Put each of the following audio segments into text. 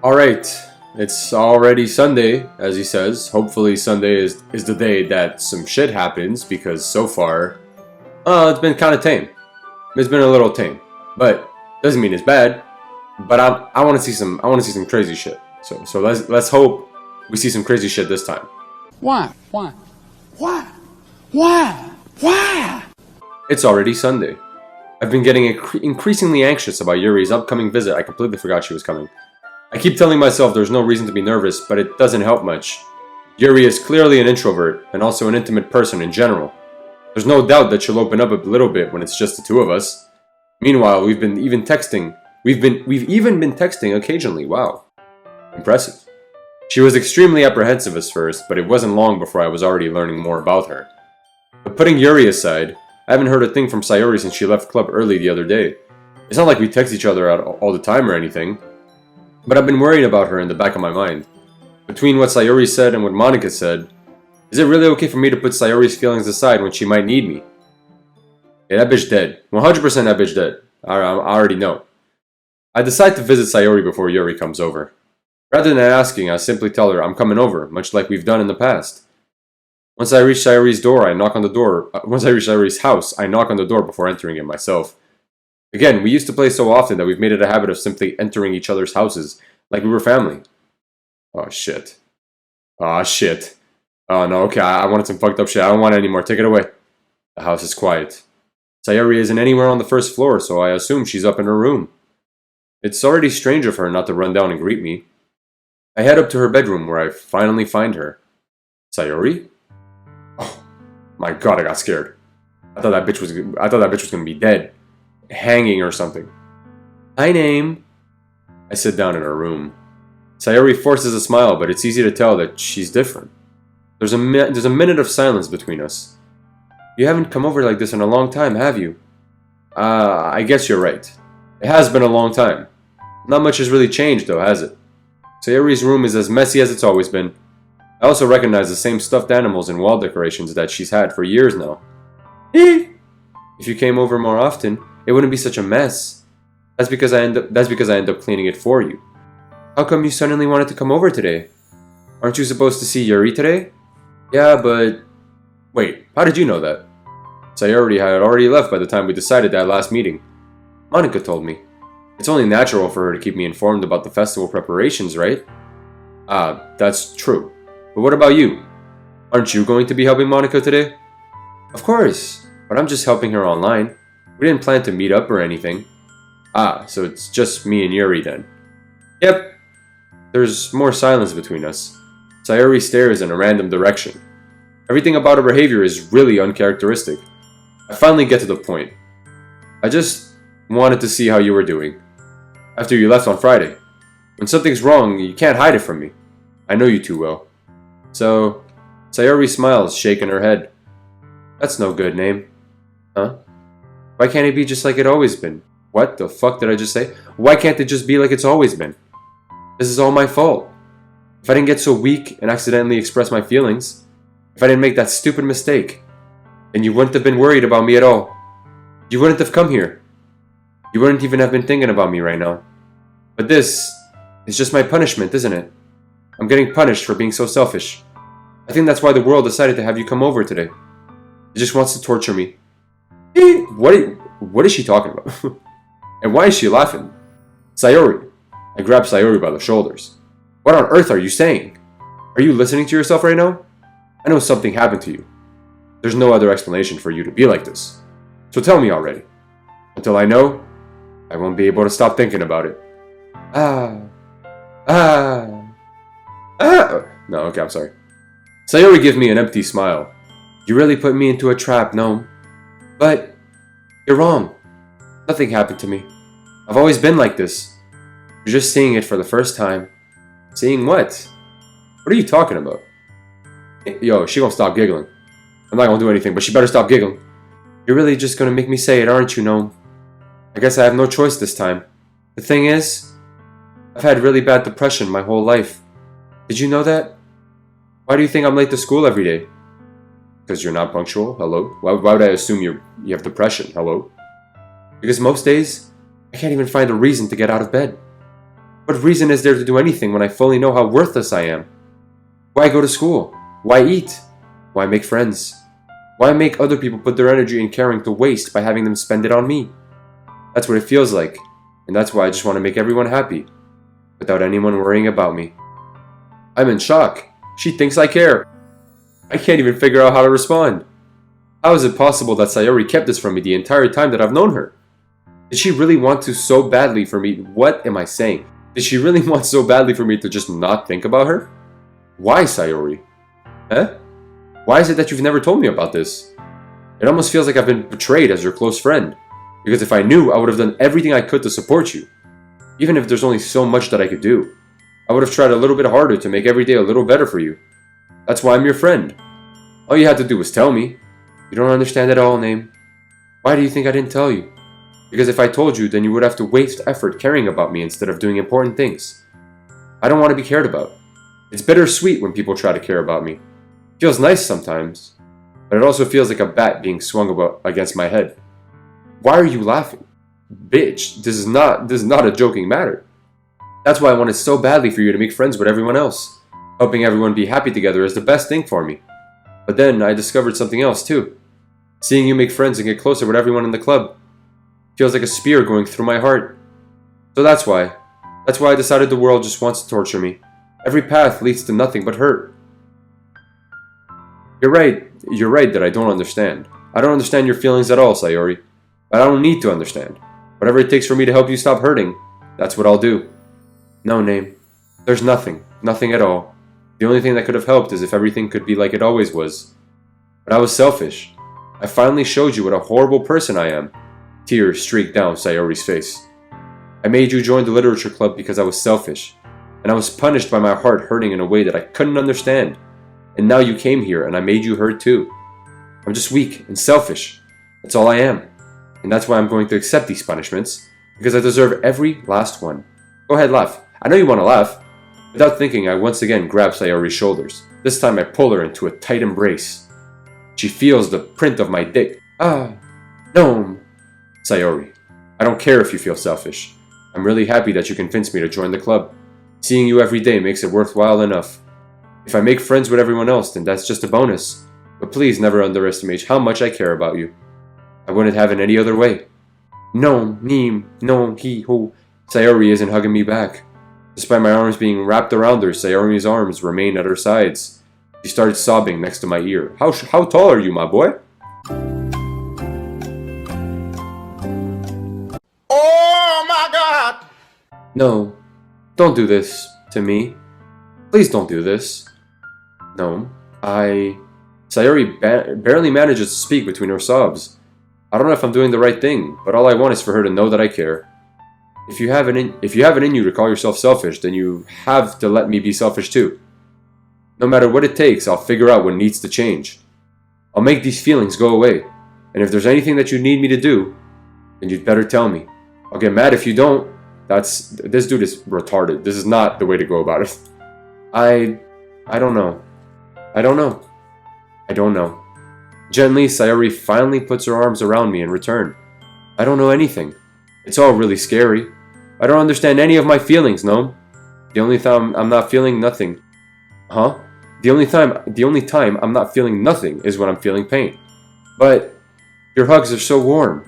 Alright, it's already Sunday, as he says. Hopefully Sunday is the day that some shit happens, because so far, it's been kind of tame. It's been a little tame, but doesn't mean it's bad. But I want to see some crazy shit. So let's hope we see some crazy shit this time. Why? Why? Why? Why? Why? It's already Sunday. I've been getting increasingly anxious about Yuri's upcoming visit. I completely forgot she was coming. I keep telling myself there's no reason to be nervous, but it doesn't help much. Yuri is clearly an introvert, and also an intimate person in general. There's no doubt that she'll open up a little bit when it's just the two of us. Meanwhile, we've even been texting occasionally. Wow. Impressive. She was extremely apprehensive at first, but it wasn't long before I was already learning more about her. But putting Yuri aside, I haven't heard a thing from Sayori since she left club early the other day. It's not like we text each other out all the time or anything. But I've been worrying about her in the back of my mind. Between what Sayori said and what Monika said, is it really okay for me to put Sayori's feelings aside when she might need me? Yeah, that bitch dead. 100% that bitch dead. I already know. I decide to visit Sayori before Yuri comes over. Rather than asking, I simply tell her I'm coming over, much like we've done in the past. Once I reach Sayori's house, I knock on the door before entering it myself. Again, we used to play so often that we've made it a habit of simply entering each other's houses, like we were family. Oh shit. Oh shit. Oh no, okay, I wanted some fucked up shit. I don't want it anymore. Take it away. The house is quiet. Sayori isn't anywhere on the first floor, so I assume she's up in her room. It's already strange of her not to run down and greet me. I head up to her bedroom where I finally find her. Sayori? Oh my god, I got scared. I thought that bitch was gonna be dead. Hanging or something. Hi, name. I sit down in her room. Sayori forces a smile, but it's easy to tell that she's different. There's a minute of silence between us. You haven't come over like this in a long time, have you? I guess you're right. It has been a long time. Not much has really changed though, has it? Sayori's room is as messy as it's always been. I also recognize the same stuffed animals and wall decorations that she's had for years now. If you came over more often, it wouldn't be such a mess. That's because I end up cleaning it for you. How come you suddenly wanted to come over today? Aren't you supposed to see Yuri today? Yeah, but... Wait, how did you know that? Sayori had already left by the time we decided that last meeting. Monika told me. It's only natural for her to keep me informed about the festival preparations, right? That's true. But what about you? Aren't you going to be helping Monika today? Of course, but I'm just helping her online. We didn't plan to meet up or anything. So it's just me and Yuri then. Yep. There's more silence between us. Sayori stares in a random direction. Everything about her behavior is really uncharacteristic. I finally get to the point. I just wanted to see how you were doing. After you left on Friday. When something's wrong, you can't hide it from me. I know you too well. So, Sayori smiles, shaking her head. That's no good, name. Huh? Why can't it be just like it always been? What the fuck did I just say? Why can't it just be like it's always been? This is all my fault. If I didn't get so weak and accidentally express my feelings, if I didn't make that stupid mistake, then you wouldn't have been worried about me at all. You wouldn't have come here. You wouldn't even have been thinking about me right now. But this is just my punishment, isn't it? I'm getting punished for being so selfish. I think that's why the world decided to have you come over today. It just wants to torture me. What is she talking about? And why is she laughing? Sayori. I grab Sayori by the shoulders. What on earth are you saying? Are you listening to yourself right now? I know something happened to you. There's no other explanation for you to be like this. So tell me already. Until I know, I won't be able to stop thinking about it. No, okay, I'm sorry. Sayori gives me an empty smile. You really put me into a trap, no. But you're wrong. Nothing happened to me. I've always been like this. You're just seeing it for the first time. Seeing what? What are you talking about? Yo, she gonna stop giggling. I'm not gonna do anything, but she better stop giggling. You're really just gonna make me say it, aren't you, Gnome? I guess I have no choice this time. The thing is, I've had really bad depression my whole life. Did you know that? Why do you think I'm late to school every day? Because you're not punctual? Hello? Why would I assume you have depression? Hello? Because most days, I can't even find a reason to get out of bed. What reason is there to do anything when I fully know how worthless I am? Why go to school? Why eat? Why make friends? Why make other people put their energy and caring to waste by having them spend it on me? That's what it feels like, and that's why I just want to make everyone happy, without anyone worrying about me. I'm in shock. She thinks I care. I can't even figure out how to respond. How is it possible that Sayori kept this from me the entire time that I've known her? Did she really want to so badly for me? What am I saying? Did she really want so badly for me to just not think about her? Why, Sayori? Huh? Why is it that you've never told me about this? It almost feels like I've been betrayed as your close friend. Because if I knew, I would have done everything I could to support you. Even if there's only so much that I could do. I would have tried a little bit harder to make every day a little better for you. That's why I'm your friend. All you had to do was tell me. You don't understand at all, Name. Why do you think I didn't tell you? Because if I told you, then you would have to waste effort caring about me instead of doing important things. I don't want to be cared about. It's bittersweet when people try to care about me. It feels nice sometimes, but it also feels like a bat being swung against my head. Why are you laughing? Bitch, this is not a joking matter. That's why I wanted so badly for you to make friends with everyone else. Helping everyone be happy together is the best thing for me. But then I discovered something else too. Seeing you make friends and get closer with everyone in the club feels like a spear going through my heart. So that's why I decided the world just wants to torture me. Every path leads to nothing but hurt. You're right that I don't understand. I don't understand your feelings at all, Sayori. But I don't need to understand. Whatever it takes for me to help you stop hurting, that's what I'll do. No, Name. There's nothing. Nothing at all. The only thing that could have helped is if everything could be like it always was. But I was selfish. I finally showed you what a horrible person I am. Tears streaked down Sayori's face. I made you join the literature club because I was selfish. And I was punished by my heart hurting in a way that I couldn't understand. And now you came here and I made you hurt too. I'm just weak and selfish. That's all I am. And that's why I'm going to accept these punishments. Because I deserve every last one. Go ahead, laugh. I know you want to laugh. Without thinking, I once again grab Sayori's shoulders. This time I pull her into a tight embrace. She feels the print of my dick. Ah, no. Sayori, I don't care if you feel selfish. I'm really happy that you convinced me to join the club. Seeing you every day makes it worthwhile enough. If I make friends with everyone else, then that's just a bonus. But please never underestimate how much I care about you. I wouldn't have it any other way. No, he, who. Sayori isn't hugging me back. Despite my arms being wrapped around her, Sayori's arms remain at her sides. She started sobbing next to my ear. How tall are you, my boy? Oh my God! No, don't do this to me. Please don't do this. No, Sayori barely manages to speak between her sobs. I don't know if I'm doing the right thing, but all I want is for her to know that I care. If you have it in you to call yourself selfish, then you have to let me be selfish too. No matter what it takes, I'll figure out what needs to change. I'll make these feelings go away. And if there's anything that you need me to do, then you'd better tell me. I'll get mad if you don't. This dude is retarded. This is not the way to go about it. I don't know. I don't know. Gently, Sayori finally puts her arms around me in return. I don't know anything. It's all really scary. I don't understand any of my feelings, no? The only time I'm not feeling nothing. Huh? The only time I'm not feeling nothing is when I'm feeling pain. But your hugs are so warm.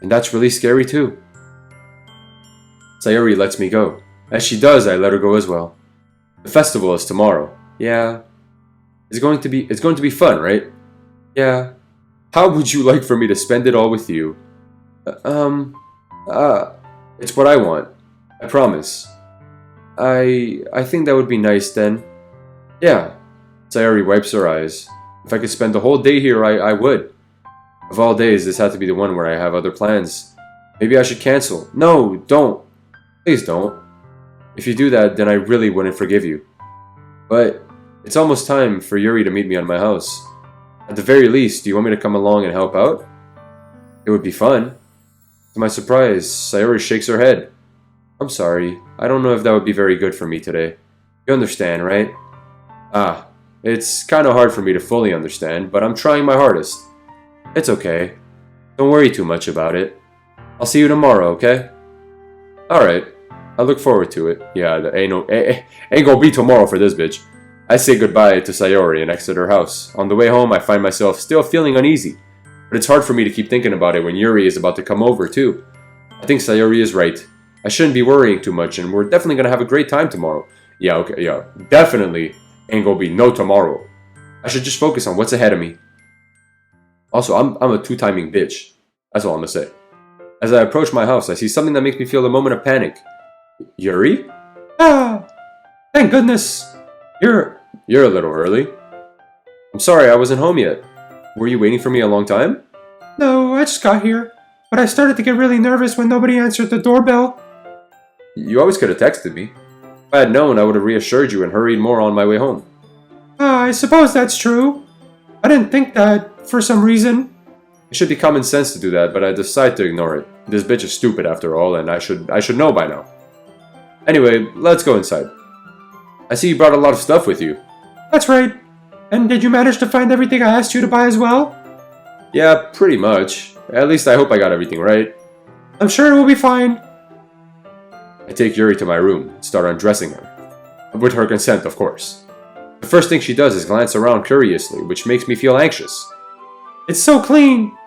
And that's really scary too. Sayori lets me go. As she does, I let her go as well. The festival is tomorrow. Yeah. It's going to be fun, right? Yeah. How would you like for me to spend it all with you? It's what I want. I promise. I think that would be nice then. Yeah. Sayori wipes her eyes. If I could spend the whole day here, I would. Of all days, this had to be the one where I have other plans. Maybe I should cancel. No, don't. Please don't. If you do that, then I really wouldn't forgive you. But it's almost time for Yuri to meet me at my house. At the very least, do you want me to come along and help out? It would be fun. To my surprise, Sayori shakes her head. I'm sorry. I don't know if that would be very good for me today. You understand, right? It's kind of hard for me to fully understand, but I'm trying my hardest. It's okay. Don't worry too much about it. I'll see you tomorrow, okay? Alright. I look forward to it. Yeah, ain't gonna be tomorrow for this bitch. I say goodbye to Sayori and exit her house. On the way home, I find myself still feeling uneasy. But it's hard for me to keep thinking about it when Yuri is about to come over, too. I think Sayori is right. I shouldn't be worrying too much, and we're definitely gonna have a great time tomorrow. Yeah, okay, yeah. Definitely ain't gonna be no tomorrow. I should just focus on what's ahead of me. Also, I'm a two-timing bitch. That's all I'm gonna say. As I approach my house, I see something that makes me feel a moment of panic. Yuri? Ah! Thank goodness! You're a little early. I'm sorry, I wasn't home yet. Were you waiting for me a long time? No, I just got here. But I started to get really nervous when nobody answered the doorbell. You always could have texted me. If I had known, I would have reassured you and hurried more on my way home. I suppose that's true. I didn't think that, for some reason. It should be common sense to do that, but I decided to ignore it. This bitch is stupid after all, and I should know by now. Anyway, let's go inside. I see you brought a lot of stuff with you. That's right. And did you manage to find everything I asked you to buy as well? Yeah, pretty much. At least I hope I got everything right. I'm sure it will be fine. I take Yuri to my room and start undressing her. With her consent, of course. The first thing she does is glance around curiously, which makes me feel anxious. It's so clean!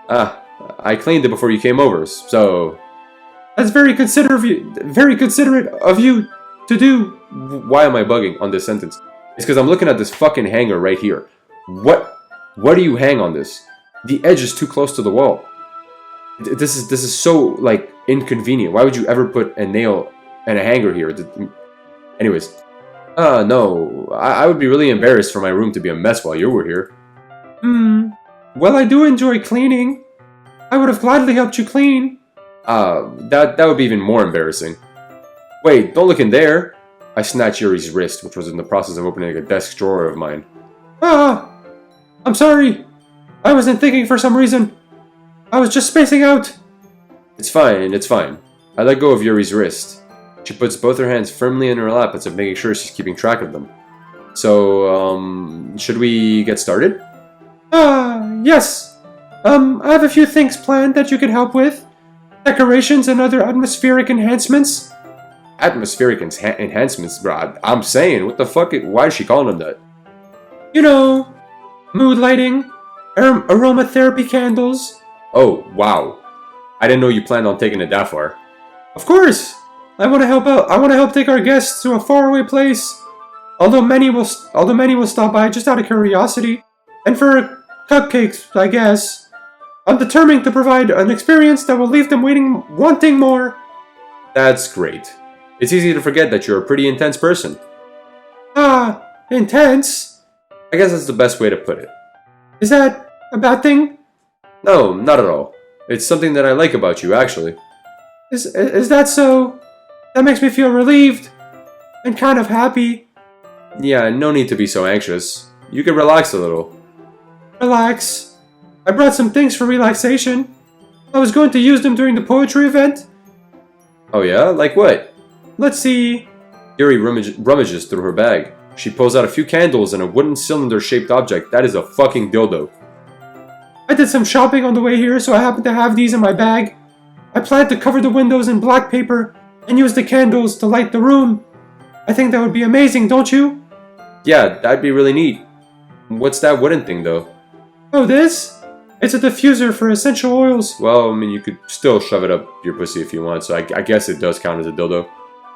Ah, I cleaned it before you came over, so... That's very considerate of you to do. Why am I bugging on this sentence? It's because I'm looking at this fucking hanger right here. What do you hang on this? The edge is too close to the wall. This is so, like, inconvenient. Why would you ever put a nail and a hanger here? Anyways. No. I would be really embarrassed for my room to be a mess while you were here. Well, I do enjoy cleaning. I would have gladly helped you clean. That would be even more embarrassing. Wait, don't look in there. I snatched Yuri's wrist, which was in the process of opening a desk drawer of mine. I'm sorry. I wasn't thinking for some reason. I was just spacing out. It's fine. I let go of Yuri's wrist. She puts both her hands firmly in her lap as if making sure she's keeping track of them. So, should we get started? Yes. I have a few things planned that you could help with. Decorations and other atmospheric enhancements. Atmospheric enhancements, bro. I'm saying, what the fuck? Why is she calling them that? You know, mood lighting, aromatherapy candles. Oh, wow. I didn't know you planned on taking it that far. Of course. I want to help out. I want to help take our guests to a faraway place. Although many will stop by just out of curiosity, and for cupcakes, I guess. I'm determined to provide an experience that will leave them wanting more. That's great. It's easy to forget that you're a pretty intense person. Intense? I guess that's the best way to put it. Is that a bad thing? No, not at all. It's something that I like about you, actually. Is that so? That makes me feel relieved and kind of happy. Yeah, no need to be so anxious. You can relax a little. Relax? I brought some things for relaxation. I was going to use them during the poetry event. Oh yeah? Like what? Let's see. Yuri rummages through her bag. She pulls out a few candles and a wooden cylinder-shaped object. That is a fucking dildo. I did some shopping on the way here, so I happen to have these in my bag. I plan to cover the windows in black paper and use the candles to light the room. I think that would be amazing, don't you? Yeah, that'd be really neat. What's that wooden thing, though? Oh, this? It's a diffuser for essential oils. Well, I mean, you could still shove it up your pussy if you want, so I guess it does count as a dildo.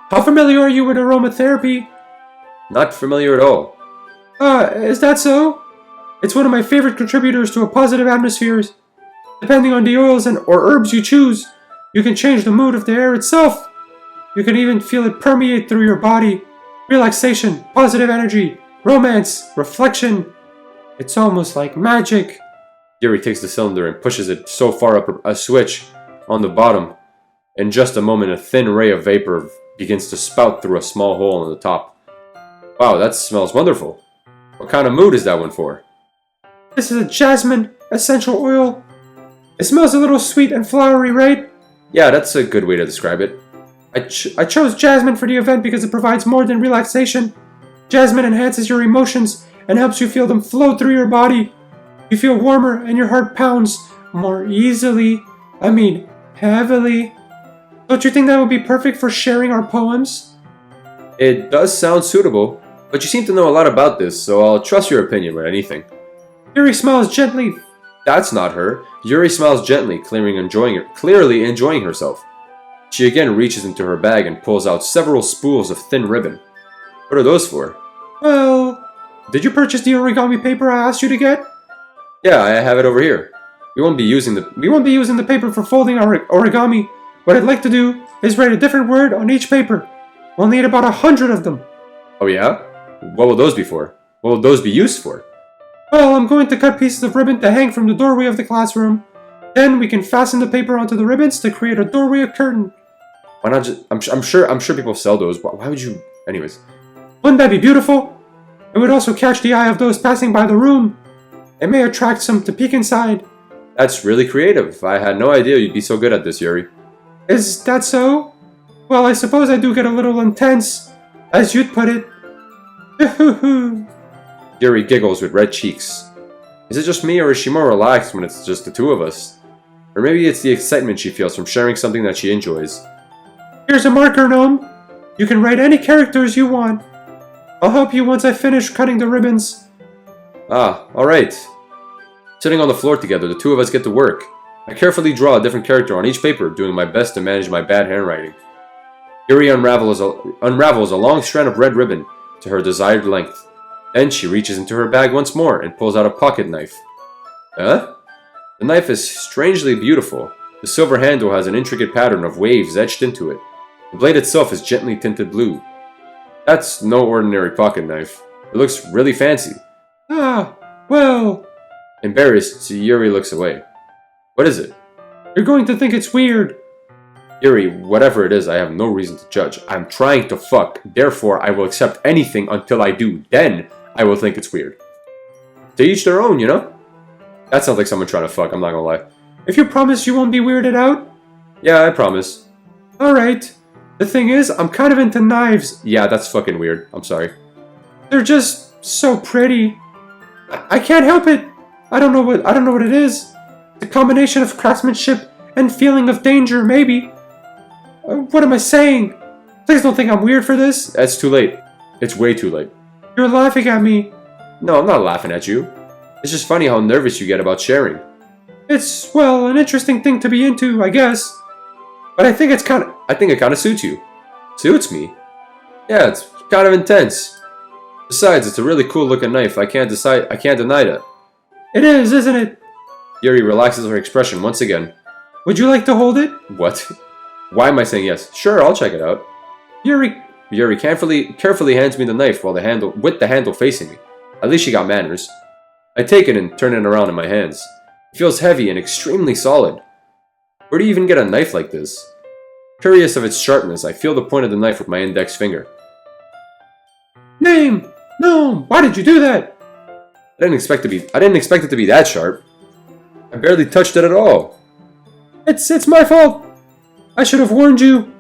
How familiar are you with aromatherapy? Not familiar at all. Is that so? It's one of my favorite contributors to a positive atmosphere. Depending on the oils or herbs you choose, you can change the mood of the air itself. You can even feel it permeate through your body. Relaxation, positive energy, romance, reflection. It's almost like magic. Yuri takes the cylinder and pushes it so far up a switch on the bottom. In just a moment, a thin ray of vapor begins to spout through a small hole on the top. Wow, that smells wonderful. What kind of mood is that one for? This is a jasmine essential oil. It smells a little sweet and flowery, right? Yeah, that's a good way to describe it. I chose jasmine for the event because it provides more than relaxation. Jasmine enhances your emotions and helps you feel them flow through your body. You feel warmer and your heart pounds more easily. I mean, heavily. Don't you think that would be perfect for sharing our poems? It does sound suitable, but you seem to know a lot about this, so I'll trust your opinion with anything. Yuri smiles gently. That's not her. Yuri smiles gently, clearly enjoying herself. She again reaches into her bag and pulls out several spools of thin ribbon. What are those for? Well, did you purchase the origami paper I asked you to get? Yeah, I have it over here. We won't be using the paper for folding our origami. What I'd like to do is write a different word on each paper. We'll need about 100 of them. Oh yeah? What will those be for? What will those be used for? Well, I'm going to cut pieces of ribbon to hang from the doorway of the classroom. Then we can fasten the paper onto the ribbons to create a doorway curtain. Why not just... I'm sure people sell those. Why would you... Anyways. Wouldn't that be beautiful? It would also catch the eye of those passing by the room. It may attract some to peek inside. That's really creative. I had no idea you'd be so good at this, Yuri. Is that so? Well, I suppose I do get a little intense, as you'd put it. Yuri giggles with red cheeks. Is it just me, or is she more relaxed when it's just the two of us? Or maybe it's the excitement she feels from sharing something that she enjoys. Here's a marker, Gnome. You can write any characters you want. I'll help you once I finish cutting the ribbons. Ah, alright. Sitting on the floor together, the two of us get to work. I carefully draw a different character on each paper, doing my best to manage my bad handwriting. Yuri unravels a long strand of red ribbon to her desired length. Then she reaches into her bag once more and pulls out a pocket knife. Huh? The knife is strangely beautiful. The silver handle has an intricate pattern of waves etched into it. The blade itself is gently tinted blue. That's no ordinary pocket knife. It looks really fancy. Ah, well... Embarrassed, Yuri looks away. What is it? You're going to think it's weird. Yuri, whatever it is, I have no reason to judge. I'm trying to fuck. Therefore, I will accept anything until I do. Then, I will think it's weird. To each their own, you know? That sounds like someone trying to fuck, I'm not gonna lie. If you promise you won't be weirded out? Yeah, I promise. Alright. The thing is, I'm kind of into knives. Yeah, that's fucking weird. I'm sorry. They're just so pretty. I can't help it. I don't know what it is. The combination of craftsmanship and feeling of danger, maybe. What am I saying? Please don't think I'm weird for this. It's too late. It's way too late. You're laughing at me. No, I'm not laughing at you. It's just funny how nervous you get about sharing. It's, well, an interesting thing to be into, I guess. But I think it kind of suits you. Suits me? Yeah, it's kind of intense. Besides, it's a really cool looking knife. I can't deny that. It is, isn't it? Yuri relaxes her expression once again. Would you like to hold it? What? Why am I saying yes? Sure, I'll check it out. Yuri carefully hands me the knife with the handle facing me. At least she got manners. I take it and turn it around in my hands. It feels heavy and extremely solid. Where do you even get a knife like this? Curious of its sharpness, I feel the point of the knife with my index finger. Name! No! Why did you do that? I didn't expect it to be that sharp. I barely touched it at all. It's my fault. I should have warned you.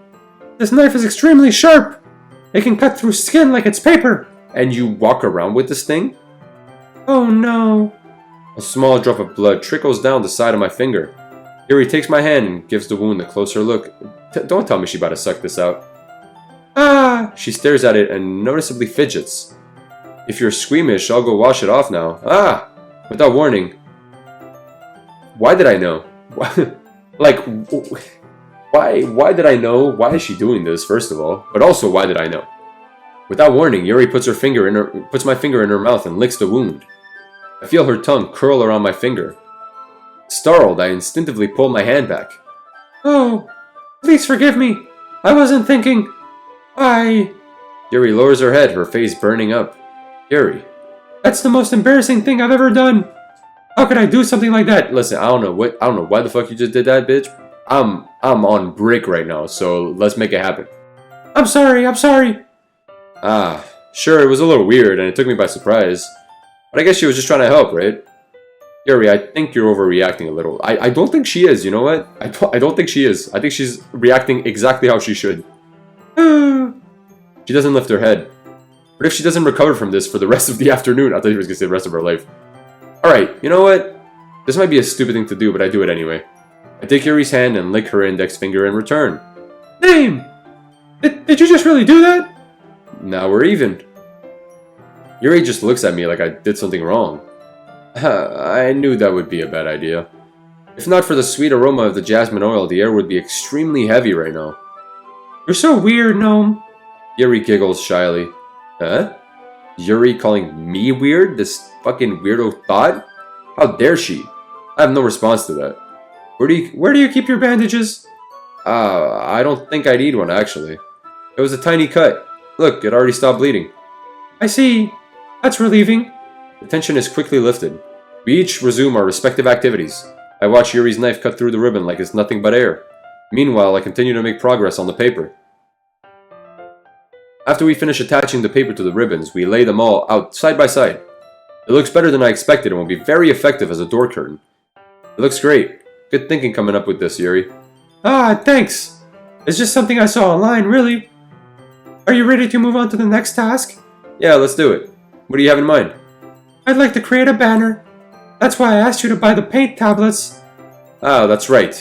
This knife is extremely sharp. It can cut through skin like it's paper. And you walk around with this thing? Oh no. A small drop of blood trickles down the side of my finger. Yuri takes my hand and gives the wound a closer look. Don't tell me she's about to suck this out. Ah! She stares at it and noticeably fidgets. If you're squeamish, I'll go wash it off now. Ah! Without warning. Why did I know? Like, why did I know? Why is she doing this, first of all? But also, why did I know? Without warning, Yuri puts my finger in her mouth and licks the wound. I feel her tongue curl around my finger. Startled, I instinctively pull my hand back. Oh, please forgive me. I wasn't thinking. Yuri lowers her head, her face burning up. Yuri. That's the most embarrassing thing I've ever done. How could I do something like that? Listen, I don't know why the fuck you just did that, bitch. I'm on break right now, so let's make it happen. I'm sorry. Ah, sure, it was a little weird and it took me by surprise. But I guess she was just trying to help, right? Yuri, I think you're overreacting a little. I don't think she is, you know what? I don't think she is. I think she's reacting exactly how she should. She doesn't lift her head. What if she doesn't recover from this for the rest of the afternoon? I thought she was going to say the rest of her life. Alright, you know what? This might be a stupid thing to do, but I do it anyway. I take Yuri's hand and lick her index finger in return. Name! Did you just really do that? Now we're even. Yuri just looks at me like I did something wrong. I knew that would be a bad idea. If not for the sweet aroma of the jasmine oil, the air would be extremely heavy right now. You're so weird, Gnome. Yuri giggles shyly. Huh? Yuri calling me weird? This fucking weirdo thought? How dare she? I have no response to that. Where do you keep your bandages? I don't think I need one, actually. It was a tiny cut. Look, it already stopped bleeding. I see. That's relieving. The tension is quickly lifted. We each resume our respective activities. I watch Yuri's knife cut through the ribbon like it's nothing but air. Meanwhile, I continue to make progress on the paper. After we finish attaching the paper to the ribbons, we lay them all out side by side. It looks better than I expected and will be very effective as a door curtain. It looks great. Good thinking coming up with this, Yuri. Ah, thanks. It's just something I saw online, really. Are you ready to move on to the next task? Yeah, let's do it. What do you have in mind? I'd like to create a banner. That's why I asked you to buy the paint tablets. Ah, that's right.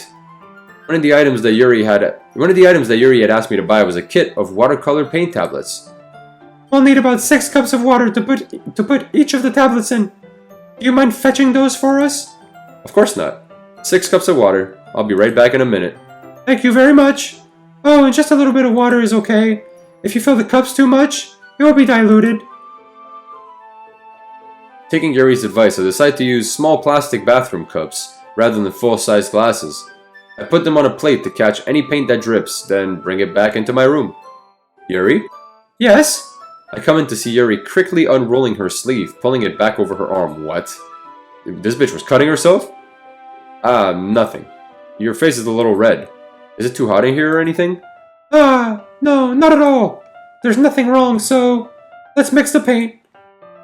One of the items that Yuri had asked me to buy was a kit of watercolor paint tablets. We'll need about 6 cups of water to put each of the tablets in. Do you mind fetching those for us? Of course not. 6 cups of water. I'll be right back in a minute. Thank you very much. Oh, and just a little bit of water is okay. If you fill the cups too much, it will be diluted. Taking Yuri's advice, I decide to use small plastic bathroom cups rather than full-size glasses. I put them on a plate to catch any paint that drips, then bring it back into my room. Yuri? Yes? I come in to see Yuri quickly unrolling her sleeve, pulling it back over her arm. What? This bitch was cutting herself? Ah, nothing. Your face is a little red. Is it too hot in here or anything? Ah, no, not at all. There's nothing wrong, so let's mix the paint.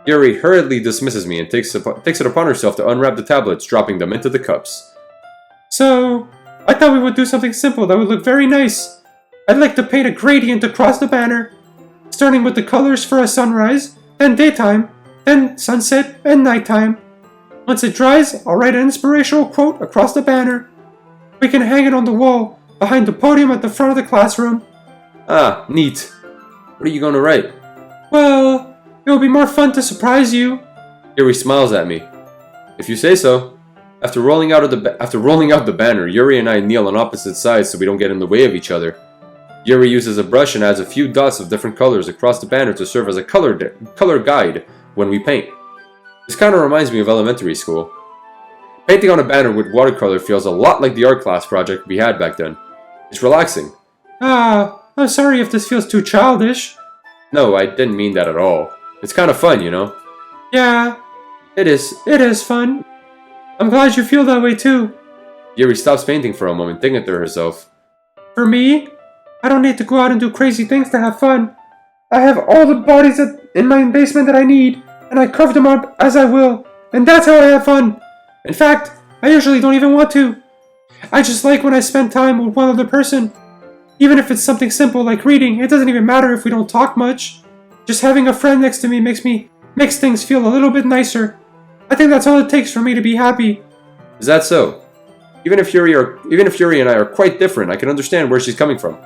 Yuri hurriedly dismisses me and takes it upon herself to unwrap the tablets, dropping them into the cups. So, I thought we would do something simple that would look very nice. I'd like to paint a gradient across the banner, starting with the colors for a sunrise, then daytime, then sunset and nighttime. Once it dries, I'll write an inspirational quote across the banner. We can hang it on the wall, behind the podium at the front of the classroom. Ah, neat. What are you going to write? Well, it will be more fun to surprise you. Yuri smiles at me. If you say so. After rolling out the banner, Yuri and I kneel on opposite sides so we don't get in the way of each other. Yuri uses a brush and adds a few dots of different colors across the banner to serve as a color guide when we paint. This kind of reminds me of elementary school. Painting on a banner with watercolor feels a lot like the art class project we had back then. It's relaxing. Ah, I'm sorry if this feels too childish. No, I didn't mean that at all. It's kind of fun, you know? Yeah, it is fun. I'm glad you feel that way too. Yuri stops painting for a moment, thinking to herself. For me, I don't need to go out and do crazy things to have fun. I have all the bodies in my basement that I need, and I carve them up as I will, and that's how I have fun. In fact, I usually don't even want to. I just like when I spend time with one other person. Even if it's something simple like reading, it doesn't even matter if we don't talk much. Just having a friend next to me makes things feel a little bit nicer. I think that's all it takes for me to be happy. Is that so? Even if Yuri and I are quite different, I can understand where she's coming from.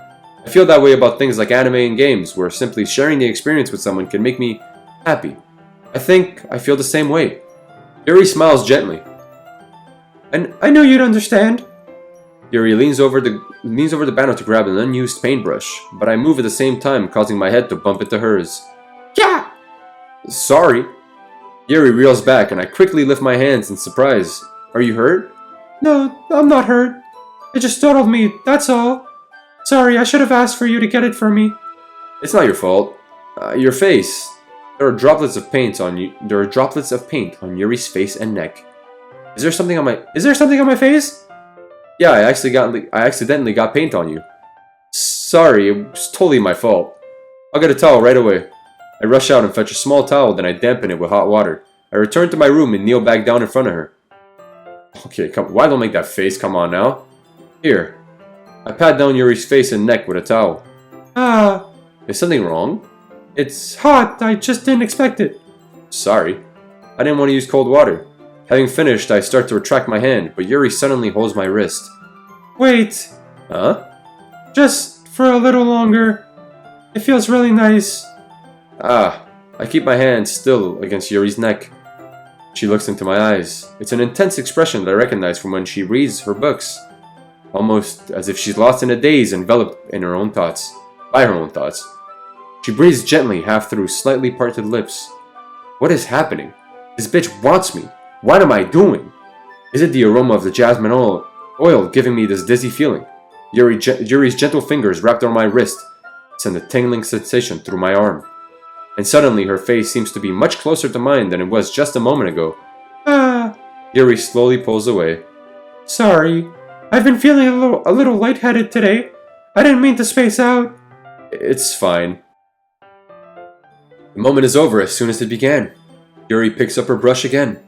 I feel that way about things like anime and games, where simply sharing the experience with someone can make me happy. I think I feel the same way. Yuri smiles gently. And I knew you'd understand. Yuri leans over the banner to grab an unused paintbrush, but I move at the same time, causing my head to bump into hers. Yeah! Sorry. Yuri reels back, and I quickly lift my hands in surprise. Are you hurt? No, I'm not hurt. It just startled me, that's all. Sorry, I should have asked for you to get it for me. It's not your fault. Your face. There are droplets of paint on Yuri's face and neck. Is there something on my face? Yeah, I accidentally got paint on you. Sorry, it was totally my fault. I'll get a towel right away. I rush out and fetch a small towel, then I dampen it with hot water. I return to my room and kneel back down in front of her. Okay, why don't make that face? Come on now. Here. I pat down Yuri's face and neck with a towel. Ah. Is something wrong? It's hot. I just didn't expect it. Sorry. I didn't want to use cold water. Having finished, I start to retract my hand, but Yuri suddenly holds my wrist. Wait. Huh? Just for a little longer. It feels really nice. Ah, I keep my hand still against Yuri's neck. She looks into my eyes. It's an intense expression that I recognize from when she reads her books. Almost as if she's lost in a daze, enveloped in her own thoughts. By her own thoughts. She breathes gently, half through slightly parted lips. What is happening? This bitch wants me. What am I doing? Is it the aroma of the jasmine oil giving me this dizzy feeling? Yuri's gentle fingers wrapped around my wrist send a tingling sensation through my arm. And suddenly her face seems to be much closer to mine than it was just a moment ago. Yuri slowly pulls away. Sorry. I've been feeling a little lightheaded today. I didn't mean to space out. It's fine. The moment is over as soon as it began. Yuri picks up her brush again,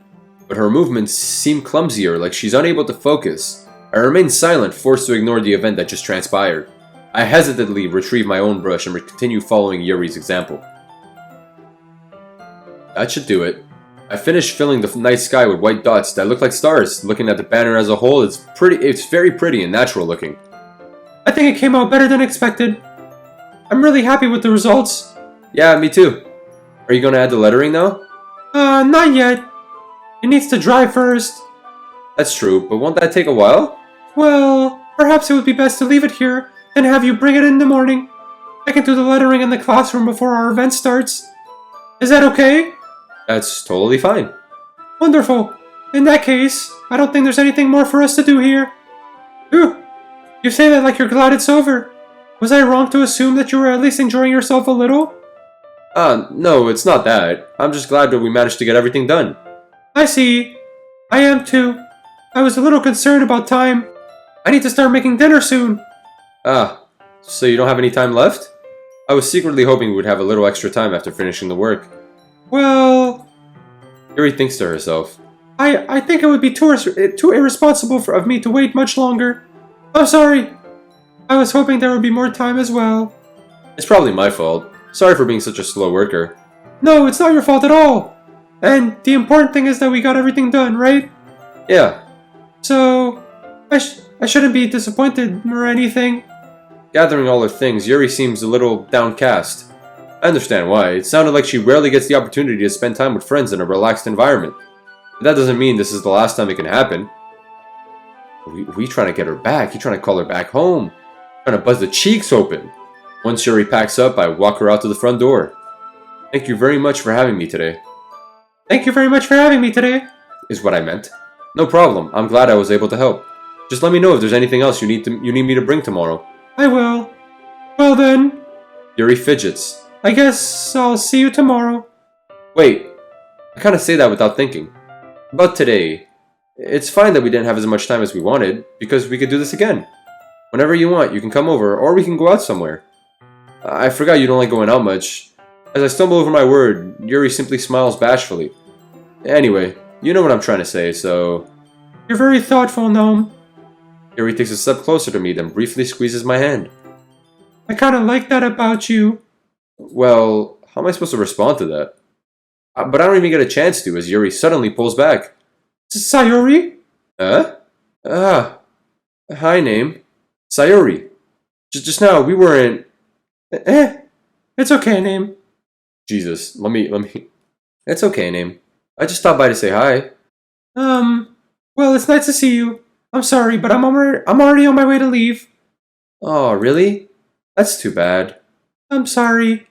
but her movements seem clumsier, like she's unable to focus. I remain silent, forced to ignore the event that just transpired. I hesitantly retrieve my own brush and continue following Yuri's example. That should do it. I finished filling the night sky with white dots that look like stars. Looking at the banner as a whole, it's very pretty and natural looking. I think it came out better than expected. I'm really happy with the results. Yeah, me too. Are you gonna add the lettering now? Not yet. It needs to dry first. That's true, but won't that take a while? Well, perhaps it would be best to leave it here and have you bring it in the morning. I can do the lettering in the classroom before our event starts. Is that okay? That's totally fine. Wonderful. In that case, I don't think there's anything more for us to do here. Ooh, you say that like you're glad it's over. Was I wrong to assume that you were at least enjoying yourself a little? No, it's not that. I'm just glad that we managed to get everything done. I see. I am too. I was a little concerned about time. I need to start making dinner soon. So you don't have any time left? I was secretly hoping we would have a little extra time after finishing the work. Well... Yuri thinks to herself. I think it would be too irresponsible of me to wait much longer. I'm sorry. I was hoping there would be more time as well. It's probably my fault. Sorry for being such a slow worker. No, it's not your fault at all. And the important thing is that we got everything done, right? Yeah. So, I shouldn't be disappointed or anything. Gathering all her things, Yuri seems a little downcast. I understand why. It sounded like she rarely gets the opportunity to spend time with friends in a relaxed environment. But that doesn't mean this is the last time it can happen. We trying to get her back. He trying to call her back home. Trying to buzz the cheeks open. Once Yuri packs up, I walk her out to the front door. Thank you very much for having me today. Thank you very much for having me today. Is what I meant. No problem. I'm glad I was able to help. Just let me know if there's anything else you need me to bring tomorrow. I will. Well then. Yuri fidgets. I guess I'll see you tomorrow. Wait. I kind of say that without thinking. About today. It's fine that we didn't have as much time as we wanted, because we could do this again. Whenever you want, you can come over, or we can go out somewhere. I forgot you don't like going out much. As I stumble over my word, Yuri simply smiles bashfully. Anyway, you know what I'm trying to say, so... You're very thoughtful, Gnome. Yuri takes a step closer to me, then briefly squeezes my hand. I kinda like that about you. Well, how am I supposed to respond to that? But I don't even get a chance to, as Yuri suddenly pulls back. Sayori? Huh? Hi, name. Sayori. Just now, we weren't... It's okay, name. Jesus, let me... It's okay, name. I just stopped by to say hi. Well, it's nice to see you. I'm sorry, but I'm already on my way to leave. Oh, really? That's too bad. I'm sorry.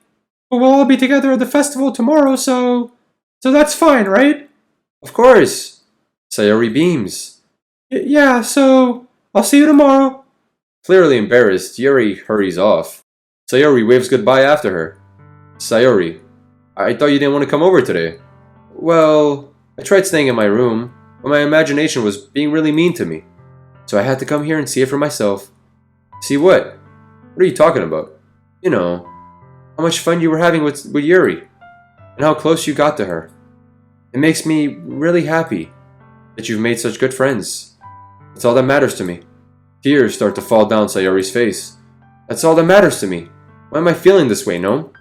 But we'll all be together at the festival tomorrow, so that's fine, right? Of course. Sayori beams. Yeah, so I'll see you tomorrow. Clearly embarrassed, Yuri hurries off. Sayori waves goodbye after her. Sayori, I thought you didn't want to come over today. Well, I tried staying in my room, but my imagination was being really mean to me. So I had to come here and see it for myself. See what? What are you talking about? You know, how much fun you were having with Yuri, and how close you got to her. It makes me really happy that you've made such good friends. That's all that matters to me. Tears start to fall down Sayori's face. That's all that matters to me. Why am I feeling this way, no?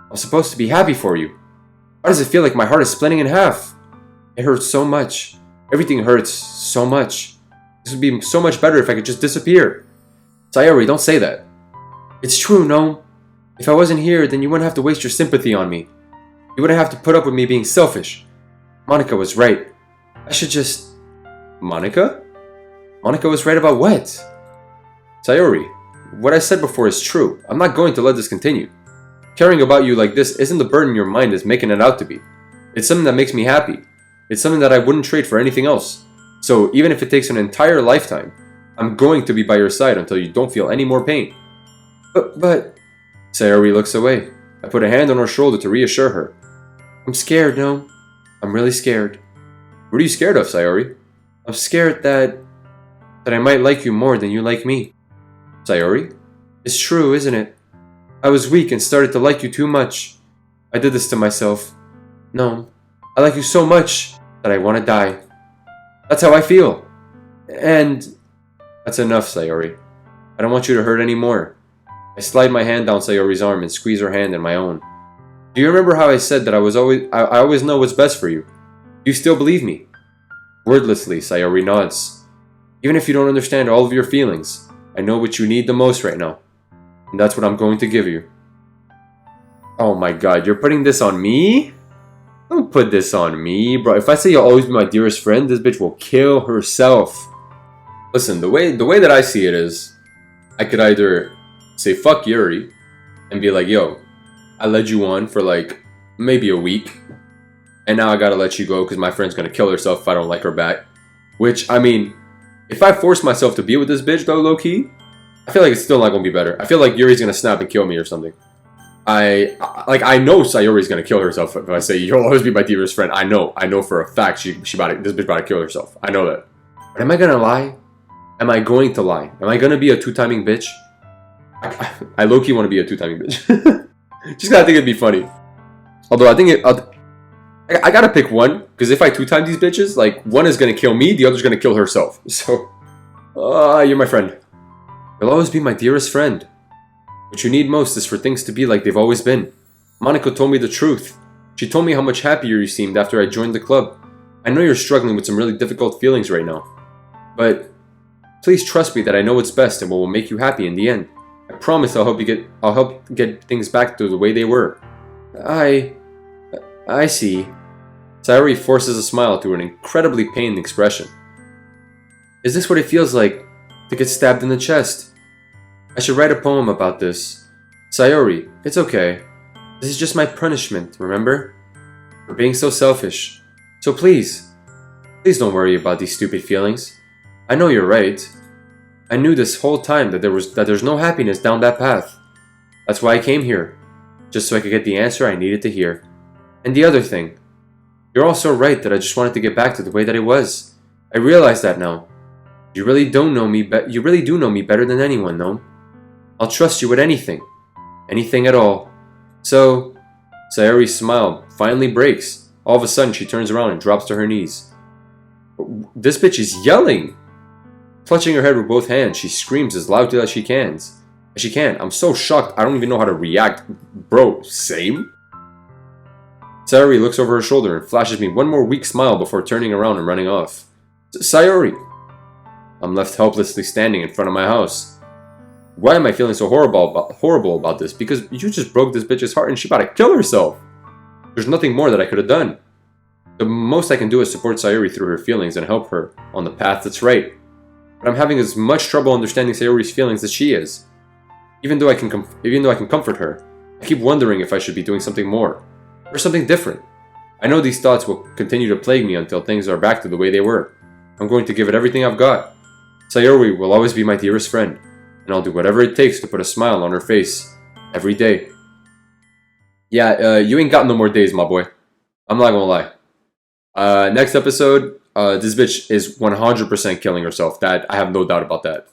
I'm supposed to be happy for you. Why does it feel like my heart is splitting in half? It hurts so much. Everything hurts so much. This would be so much better if I could just disappear. Sayori, don't say that. It's true, no? If I wasn't here, then you wouldn't have to waste your sympathy on me. You wouldn't have to put up with me being selfish. Monica was right. I should just... Monica? Monica was right about what? Sayori, what I said before is true. I'm not going to let this continue. Caring about you like this isn't the burden your mind is making it out to be. It's something that makes me happy. It's something that I wouldn't trade for anything else. So even if it takes an entire lifetime, I'm going to be by your side until you don't feel any more pain. But... Sayori looks away. I put a hand on her shoulder to reassure her. I'm scared, no. I'm really scared. What are you scared of, Sayori? I'm scared that I might like you more than you like me. Sayori? It's true, isn't it? I was weak and started to like you too much. I did this to myself. No, I like you so much that I want to die. That's how I feel. And... That's enough, Sayori. I don't want you to hurt anymore. I slide my hand down Sayori's arm and squeeze her hand in my own. Do you remember how I said that I always know what's best for you? Do you still believe me? Wordlessly, Sayori nods. Even if you don't understand all of your feelings, I know what you need the most right now. And that's what I'm going to give you. Oh my god, you're putting this on me? Don't put this on me, bro. If I say you'll always be my dearest friend, this bitch will kill herself. Listen, the way that I see it is, I could either say fuck Yuri and be like, yo, I led you on for like maybe a week, and now I gotta let you go because my friend's gonna kill herself if I don't like her back. Which, I mean, if I force myself to be with this bitch though, low-key, I feel like it's still not gonna be better. I feel like Yuri's gonna snap and kill me or something. I know Sayori's gonna kill herself if I say you'll always be my dearest friend. I know for a fact this bitch about to kill herself. I know that. But am I gonna lie? Am I going to lie? Am I gonna be a two-timing bitch? I low-key want to be a two-timing bitch. Just gotta think it'd be funny. Although I think I gotta pick one, because if I two-time these bitches, like, one is gonna kill me, the other's gonna kill herself. So, you're my friend. You'll always be my dearest friend. What you need most is for things to be like they've always been. Monica told me the truth. She told me how much happier you seemed after I joined the club. I know you're struggling with some really difficult feelings right now. But please trust me that I know what's best and what will make you happy in the end. I promise I'll help get things back to the way they were. I see. Sayori forces a smile through an incredibly pained expression. Is this what it feels like to get stabbed in the chest? I should write a poem about this. Sayori, it's okay. This is just my punishment, remember? For being so selfish. So please don't worry about these stupid feelings. I know you're right. I knew this whole time that there's no happiness down that path. That's why I came here. Just so I could get the answer I needed to hear. And the other thing. You're also right that I just wanted to get back to the way that it was. I realize that now. You really do know me better than anyone, no? I'll trust you with anything. Anything at all. So, Sayori's smile finally breaks. All of a sudden, she turns around and drops to her knees. This bitch is yelling! Clutching her head with both hands, she screams as loudly as she can. I'm so shocked, I don't even know how to react. Bro, same? Sayori looks over her shoulder and flashes me one more weak smile before turning around and running off. Sayori! I'm left helplessly standing in front of my house. Why am I feeling so horrible about this? Because you just broke this bitch's heart and she about to kill herself. There's nothing more that I could have done. The most I can do is support Sayori through her feelings and help her on the path that's right. But I'm having as much trouble understanding Sayori's feelings as she is. Even though I can comfort her, I keep wondering if I should be doing something more or something different. I know these thoughts will continue to plague me until things are back to the way they were. I'm going to give it everything I've got. Sayori will always be my dearest friend. And I'll do whatever it takes to put a smile on her face every day. Yeah, you ain't got no more days, my boy. I'm not gonna lie. Next episode, this bitch is 100% killing herself. That I have no doubt about that.